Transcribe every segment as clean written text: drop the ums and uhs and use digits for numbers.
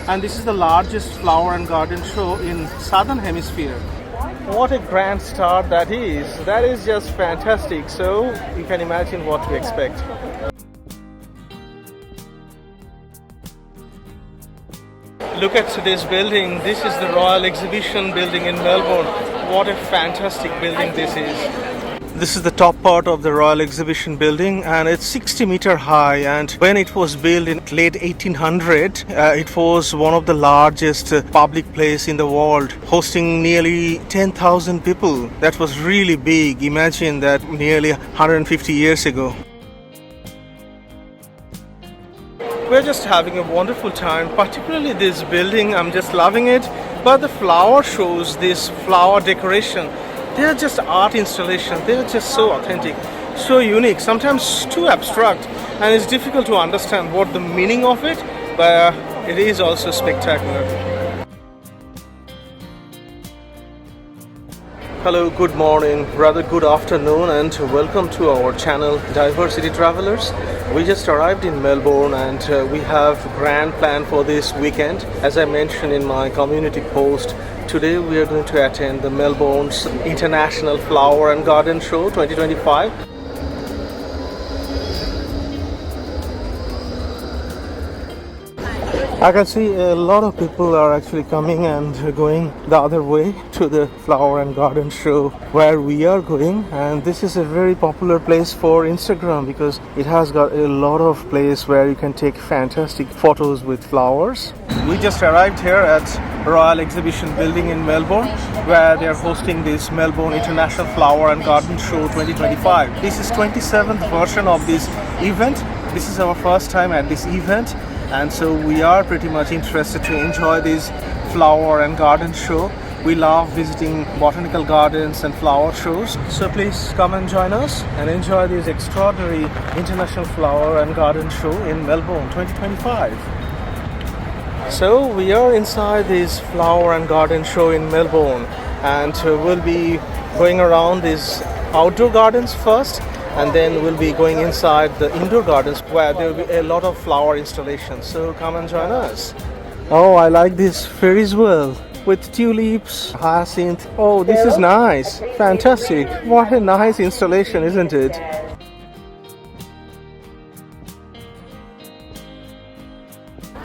and this is the largest flower and garden show in Southern Hemisphere. What a grand start that is! That is just fantastic. So you can imagine what to expect. Look at this building. This is the Royal Exhibition building in Melbourne. What a fantastic building this is. This is the top part of the Royal Exhibition building, and it's 60-meter high, and when it was built in late 1800, it was one of the largest public place in the world, hosting nearly 10,000 people. That was really big. Imagine that nearly 150 years ago. We're just having a wonderful time, particularly this building. I'm just loving it. But the flower shows, this flower decoration, they're just art installations. They're just so authentic, so unique, sometimes too abstract, and it's difficult to understand what the meaning of it, but it is also spectacular. Hello, good morning, rather good afternoon, and welcome to our channel Diversity Travelers. We just arrived in Melbourne, and we have a grand plan for this weekend. As I mentioned in my community post, today we are going to attend the Melbourne's International Flower and Garden Show 2025. I can see a lot of people are actually coming and going the other way to the flower and garden show where we are going, and this is a very popular place for Instagram because it has got a lot of place where you can take fantastic photos with flowers. We just arrived here at Royal Exhibition building in Melbourne, where they are hosting this Melbourne International Flower and Garden Show 2025. This is 27th version of this event. This is our first time at this event, and so we are pretty much interested to enjoy this flower and garden show. We love visiting botanical gardens and flower shows, so please come and join us and enjoy this extraordinary International Flower and Garden Show in Melbourne 2025. So we are inside this flower and garden show in Melbourne, and we'll be going around these outdoor gardens first, and then we'll be going inside the indoor gardens where there will be a lot of flower installations. So come and join us. Oh, I like this Ferris wheel with tulips, hyacinth. Oh, this is nice. Fantastic. What a nice installation, isn't it?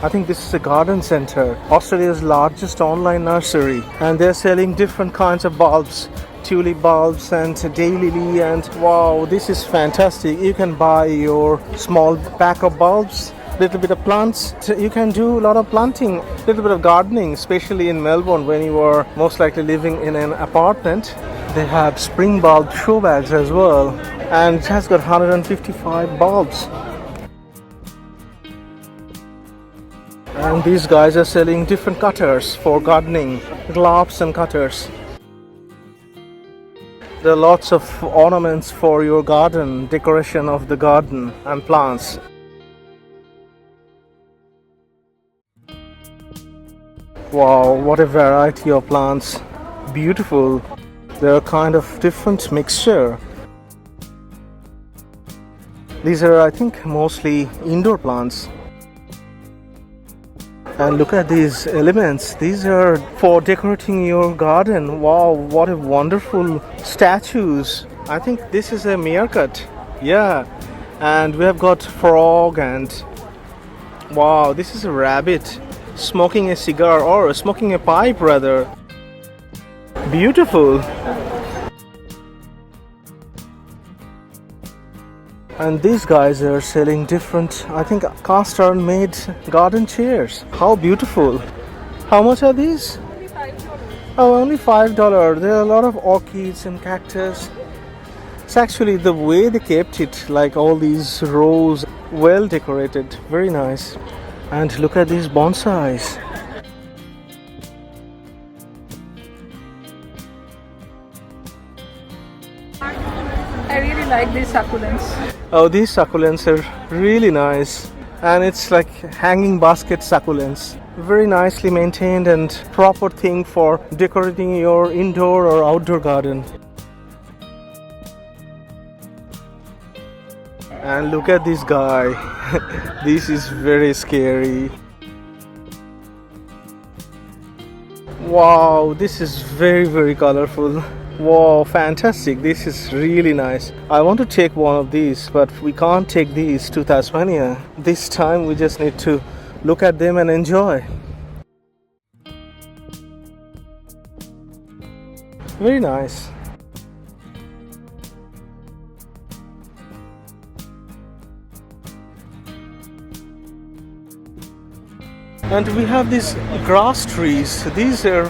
I think this is a garden center, Australia's largest online nursery, and they're selling different kinds of bulbs, tulip bulbs and daylily, and wow, this is fantastic. You can buy your small pack of bulbs, little bit of plants. You can do a lot of planting, little bit of gardening, especially in Melbourne when you are most likely living in an apartment. They have spring bulb show bags as well, and it has got 155 bulbs. And these guys are selling different cutters for gardening, gloves and cutters. There are lots of ornaments for your garden, decoration of the garden and plants. Wow, what a variety of plants. Beautiful. They're a kind of different mixture. These are, I think, mostly indoor plants. And look at these elements. These are for decorating your garden. Wow, what a wonderful statues. I think this is a meerkat. Yeah. And we have got frog, and wow, this is a rabbit smoking a cigar, or smoking a pipe rather. Beautiful. And these guys are selling different, I think, cast iron made garden chairs. How beautiful. How much are these? Only $5. Oh, only $5. There are a lot of orchids and cactus. It's actually the way they kept it, like all these rows, well decorated. Very nice. And look at these bonsais. I really like these succulents. Oh, these succulents are really nice, and it's like hanging basket succulents. Very nicely maintained and proper thing for decorating your indoor or outdoor garden. And look at this guy. This is very scary. Wow, this is very colorful. Wow, fantastic. This is really nice. I want to take one of these, but we can't take these to Tasmania. This time we just need to look at them and enjoy. Very nice. And we have these grass trees. These are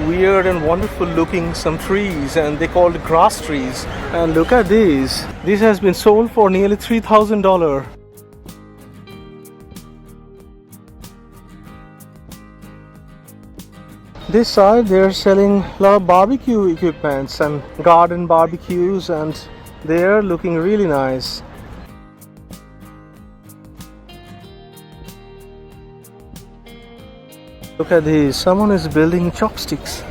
weird and wonderful looking some trees, and they called grass trees. And look at these. This has been sold for nearly $3,000. This side they're selling a lot of barbecue equipments and garden barbecues, and they're looking really nice. Look at these. Someone is building chopsticks.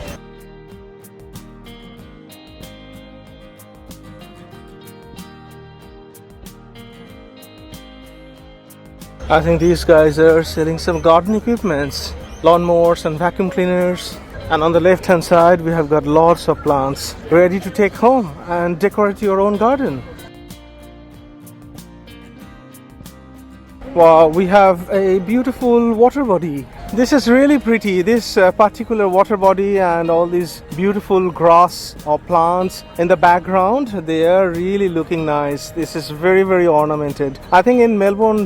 I think these guys are selling some garden equipments, lawnmowers and vacuum cleaners. And on the left hand side we have got lots of plants ready to take home and decorate your own garden. Wow, we have a beautiful water body. This is really pretty. This particular water body and all these beautiful grass or plants in the background, they are really looking nice. This is very ornamented. I think in Melbourne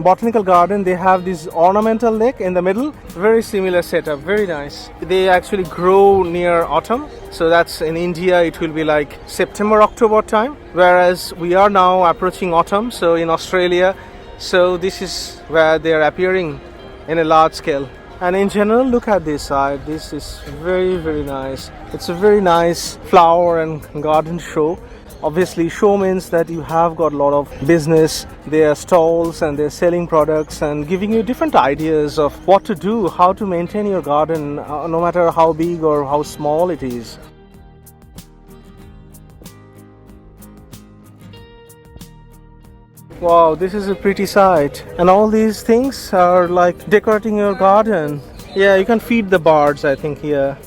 Botanical Garden they have this ornamental lake in the middle. Very similar setup, very nice. They actually grow near autumn. So that's in India, it will be like September, October time. Whereas we are now approaching autumn, so in Australia. So this is where they are appearing in a large scale. And in general, look at this side. This is very nice. It's a very nice flower and garden show. Obviously, show means that you have got a lot of business. There are stalls and they're selling products and giving you different ideas of what to do, how to maintain your garden, no matter how big or how small it is. Wow, this is a pretty sight. And all these things are like decorating your garden. Yeah, you can feed the birds, I think, here.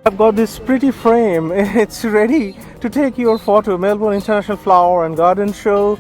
I've got this pretty frame. It's ready to take your photo. Melbourne International Flower and Garden Show.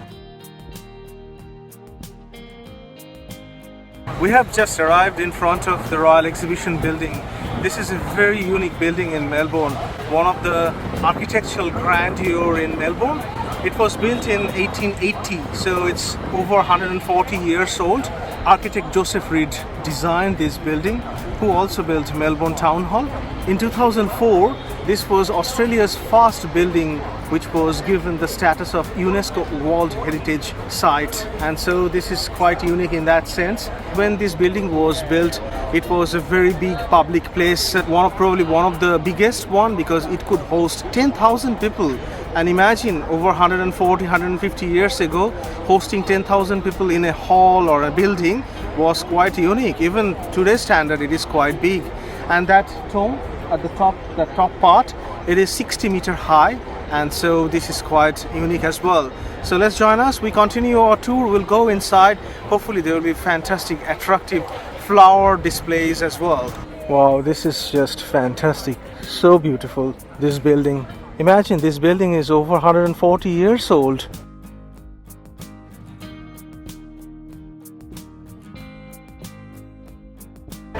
We have just arrived in front of the Royal Exhibition building. This is a very unique building in Melbourne, one of the architectural grandeur in Melbourne. It was built in 1880, so it's over 140 years old. Architect Joseph Reed designed this building, who also built Melbourne Town Hall. In 2004, this was Australia's first building which was given the status of UNESCO World Heritage Site, and so this is quite unique in that sense. When this building was built, it was a very big public place, probably one of the biggest one, because it could host 10,000 people. And imagine over 140, 150 years ago, hosting 10,000 people in a hall or a building was quite unique. Even today's standard, it is quite big. And that tomb at the top, the top part, it is 60 meter high. And so this is quite unique as well. So let's join us. We continue our tour. We'll go inside. Hopefully there will be fantastic, attractive flower displays as well. Wow, this is just fantastic. So beautiful, this building. Imagine this building is over 140 years old.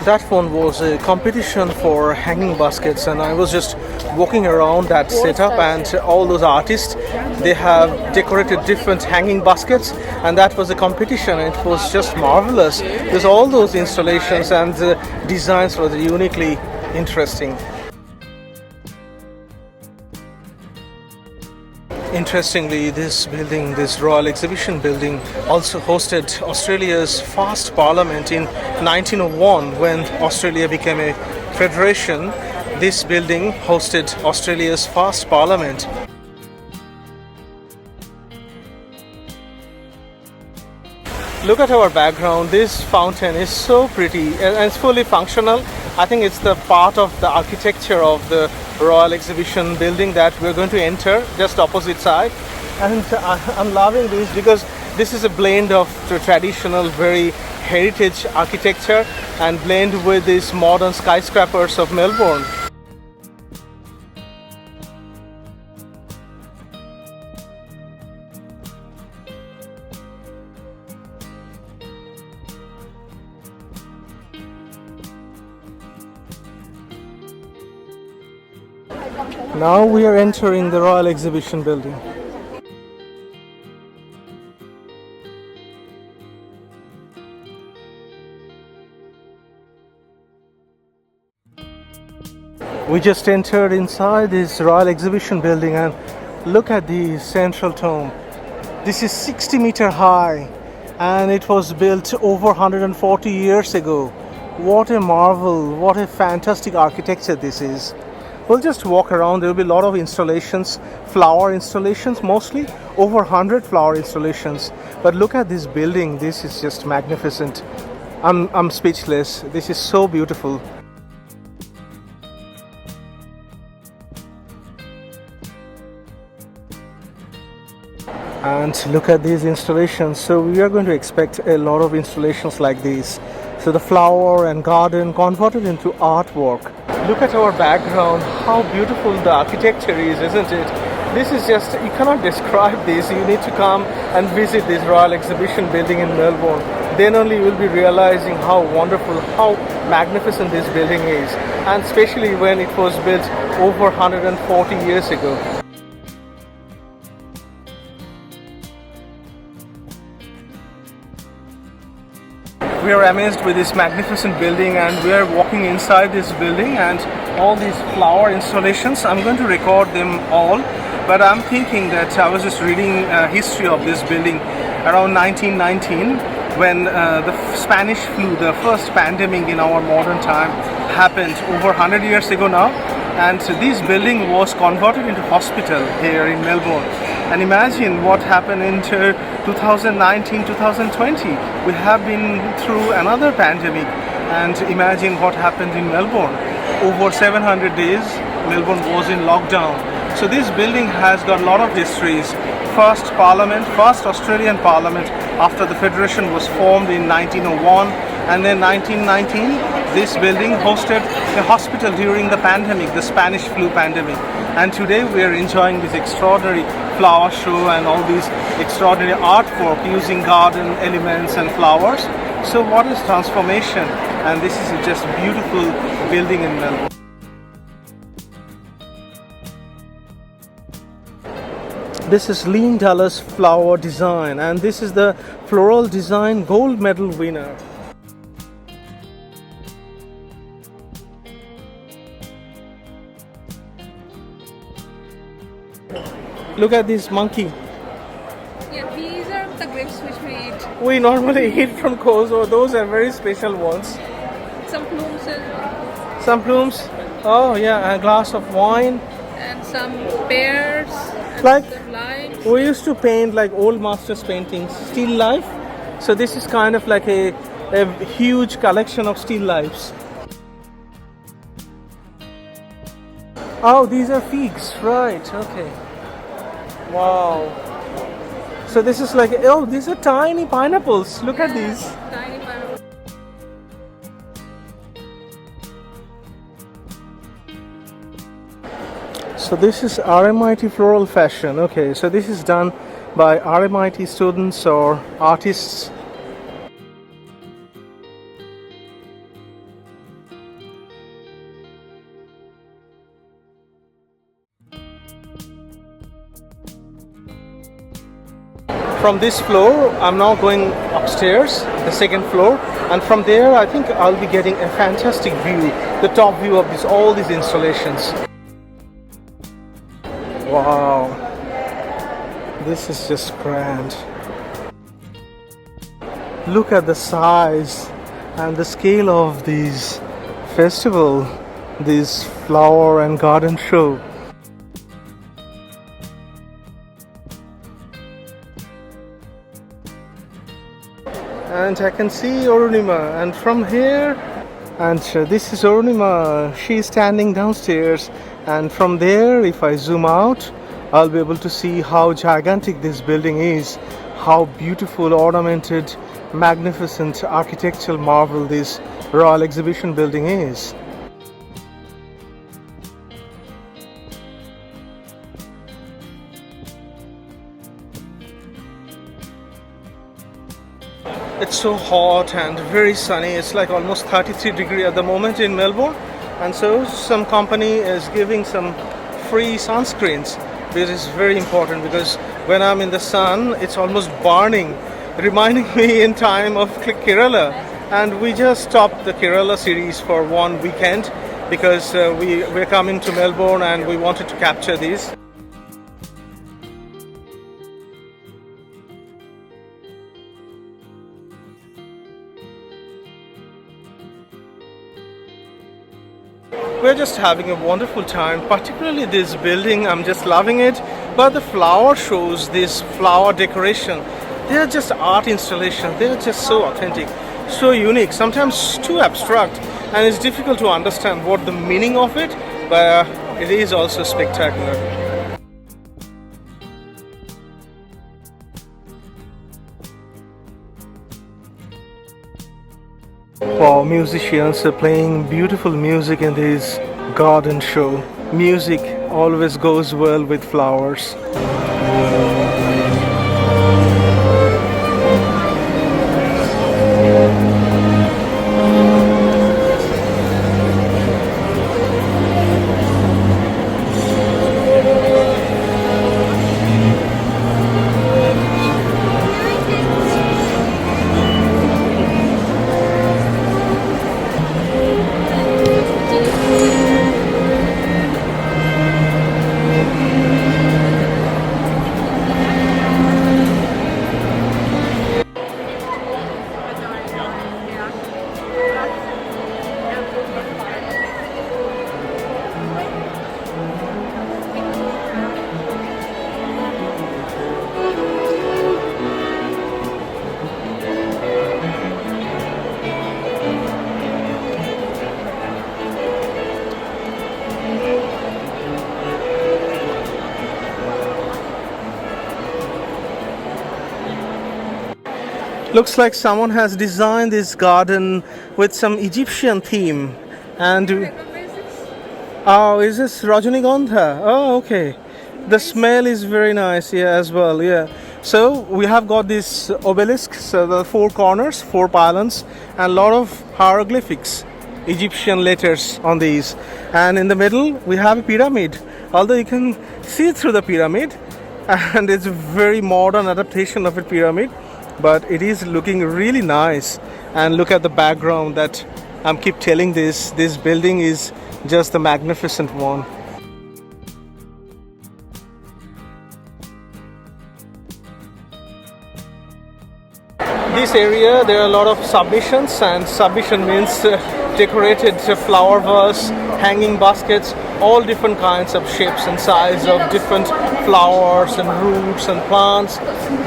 That one was a competition for hanging baskets, and I was just walking around that setup, and all those artists, they have decorated different hanging baskets, and that was a competition. It was just marvelous because all those installations and the designs were uniquely interesting. Interestingly, this building, this Royal Exhibition building, also hosted Australia's first parliament in 1901 when Australia became a federation. This building hosted Australia's first parliament. Look at our background. This fountain is so pretty and it's fully functional. I think it's the part of the architecture of the Royal Exhibition building that we're going to enter just opposite side. And I'm loving this because This is a blend of the traditional, very heritage architecture and blend with these modern skyscrapers of Melbourne. Now we are entering the Royal Exhibition Building. We just entered inside this Royal Exhibition Building and look at the central tomb. This is 60-meter high and it was built over 140 years ago. What a marvel, what a fantastic architecture this is. We'll just walk around. There will be a lot of installations, flower installations mostly, over 100 flower installations. But look at this building, this is just magnificent. I'm speechless, this is so beautiful. And look at these installations. So we are going to expect a lot of installations like these. So the flower and garden converted into artwork. Look at our background, how beautiful the architecture is, isn't it? This is just, you cannot describe this. You need to come and visit this Royal Exhibition Building in Melbourne. Then only you will be realizing how wonderful, how magnificent this building is. And especially when it was built over 140 years ago. We are amazed with this magnificent building and we are walking inside this building and all these flower installations. I'm going to record them all, but I'm thinking that I was just reading history of this building around 1919 when the Spanish flu, the first pandemic in our modern time, happened over 100 years ago now. And this building was converted into hospital here in Melbourne. And imagine what happened in 2019, 2020. We have been through another pandemic. And imagine what happened in Melbourne. Over 700 days, Melbourne was in lockdown. So this building has got a lot of histories. First Parliament, first Australian Parliament after the Federation was formed in 1901. And then 1919, this building hosted a hospital during the pandemic, the Spanish flu pandemic. And today we are enjoying this extraordinary flower show and all these extraordinary artwork using garden elements and flowers. So what is transformation? And this is just a beautiful building in Melbourne. This is Lean Dallas flower design and this is the Floral Design Gold Medal winner. Look at this monkey. Yeah, these are the grapes which we eat. We normally eat from Kozo. Those are very special ones. Some plumes and Some plumes. Oh yeah, a glass of wine. some pears. And Like some limes. we used to paint like old masters paintings, still life. So this is kind of like a huge collection of still lifes. Oh, these are figs, right? Okay. Wow. So this is like, oh, these are tiny pineapples. Look at these. Tiny pineapple. So this is RMIT Floral Fashion. Okay, so this is done by RMIT students or artists. From this floor, I'm now going upstairs, the second floor, and from there I think I'll be getting a fantastic view, the top view of all these installations. Wow, this is just grand. Look at the size and the scale of these festival, this flower and garden show. And I can see Ornima, and from here, and this is Ornima, she's standing downstairs, and from there if I zoom out, I'll be able to see how gigantic this building is, how beautiful, ornamented, magnificent architectural marvel this Royal Exhibition building is. It's so hot and very sunny. It's like almost 33 degrees at the moment in Melbourne, and so some company is giving some free sunscreens. This is very important because when I'm in the sun it's almost burning, reminding me in time of Kerala. And we just stopped the Kerala series for one weekend because we're coming to Melbourne and we wanted to capture these. We're just having a wonderful time, particularly this building. I'm just loving it. But the flower shows, this flower decoration, they are just art installation. They are just so authentic, so unique, sometimes too abstract, and it's difficult to understand what the meaning of it, but it is also spectacular. Wow, musicians are playing beautiful music in this garden show. Music always goes well with flowers. Looks like someone has designed this garden with some Egyptian theme. And oh, is this Rajanigontha? Oh, okay. The smell is very nice, yeah, as well, yeah. So we have got this obelisks, so the four corners, four pylons, and a lot of hieroglyphics, Egyptian letters on these. And in the middle we have a pyramid, although you can see through the pyramid, and it's a very modern adaptation of a pyramid, but it is looking really nice. And look at the background that I'm keep telling this building is just a magnificent one. This area there are a lot of submissions, and submission means decorated flower vase, hanging baskets, all different kinds of shapes and size of different flowers and roots and plants.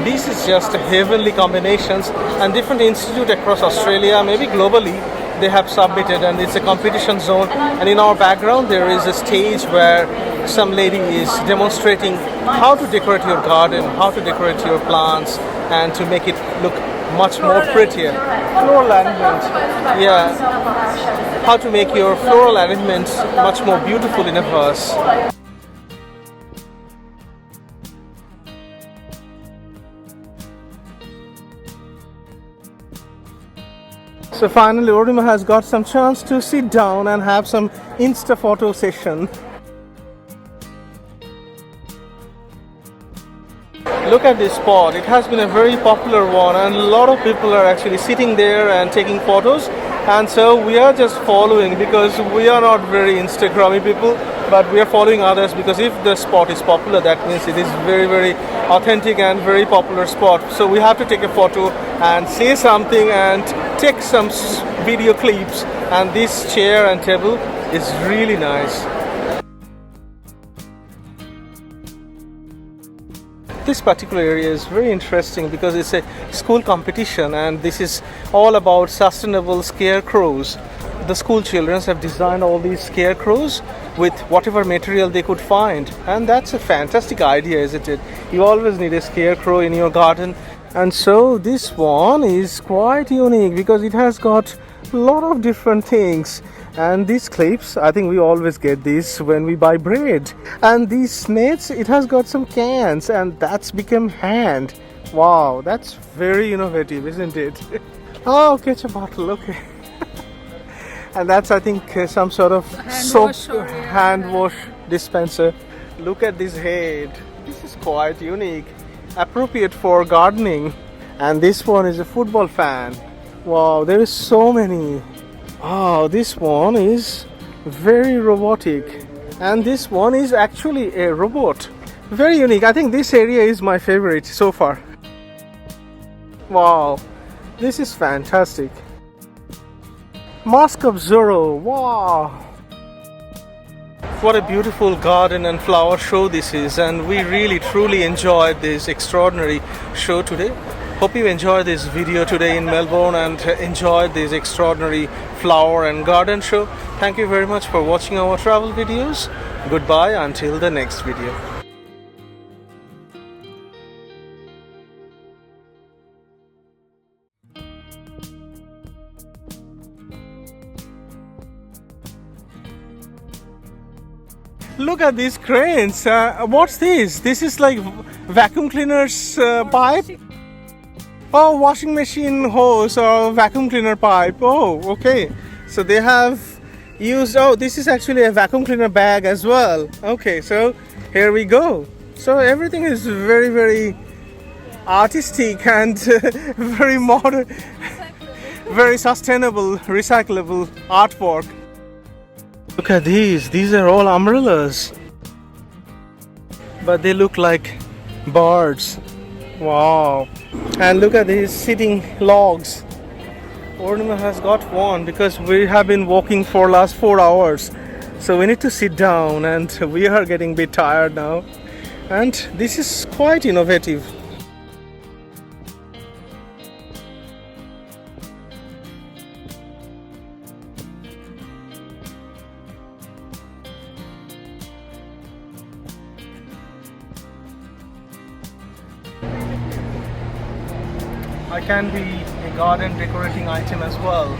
This is just heavenly combinations, and different institutes across Australia, maybe globally, they have submitted, and it's a competition zone. And in our background there is a stage where some lady is demonstrating how to decorate your garden, how to decorate your plants, and to make it look much more prettier. Floral arrangement, yeah, how to make your floral arrangement much more beautiful in a vase. So finally Orima has got some chance to sit down and have some Insta photo session. Look at this spot. It has been a very popular one, and a lot of people are actually sitting there and taking photos. And so we are just following, because we are not very Instagrammy people, but we are following others, because if the spot is popular, that means it is very, very authentic and very popular spot. So we have to take a photo and say something and take some video clips. And this chair and table is really nice. This particular area is very interesting because it's a school competition, and this is all about sustainable scarecrows. The school children have designed all these scarecrows with whatever material they could find. And that's a fantastic idea, isn't it? You always need a scarecrow in your garden. And so this one is quite unique because it has got a lot of different things. And these clips, I think we always get this when we buy bread. And these nets, it has got some cans, and that's become hand. Wow, that's very innovative, isn't it? Oh, ketchup bottle, okay. And that's, I think, some sort of hand wash dispenser. Look at this head. This is quite unique, appropriate for gardening. And this one is a football fan. Wow, there is so many. Oh, this one is very robotic, and this one is actually a robot. Very unique. I think this area is my favorite so far. Wow, this is fantastic. Mask of Zorro. Wow, what a beautiful garden and flower show this is, and we really truly enjoyed this extraordinary show today. Hope you enjoyed this video today in Melbourne and enjoyed this extraordinary flower and garden show. Thank you very much for watching our travel videos. Goodbye until the next video. Look at these cranes. What's this? This is like vacuum cleaner's pipe. Oh, washing machine hose or vacuum cleaner pipe. Oh, okay. So they have used, oh, this is actually a vacuum cleaner bag as well. Okay, so here we go. So everything is very, very artistic and very modern, very sustainable, recyclable artwork. Look at these. These are all umbrellas, but they look like birds. Wow. And look at these sitting logs. Ornament has got one because we have been walking for last 4 hours. So we need to sit down, and we are getting a bit tired now. And this is quite innovative. I can be a garden decorating item as well.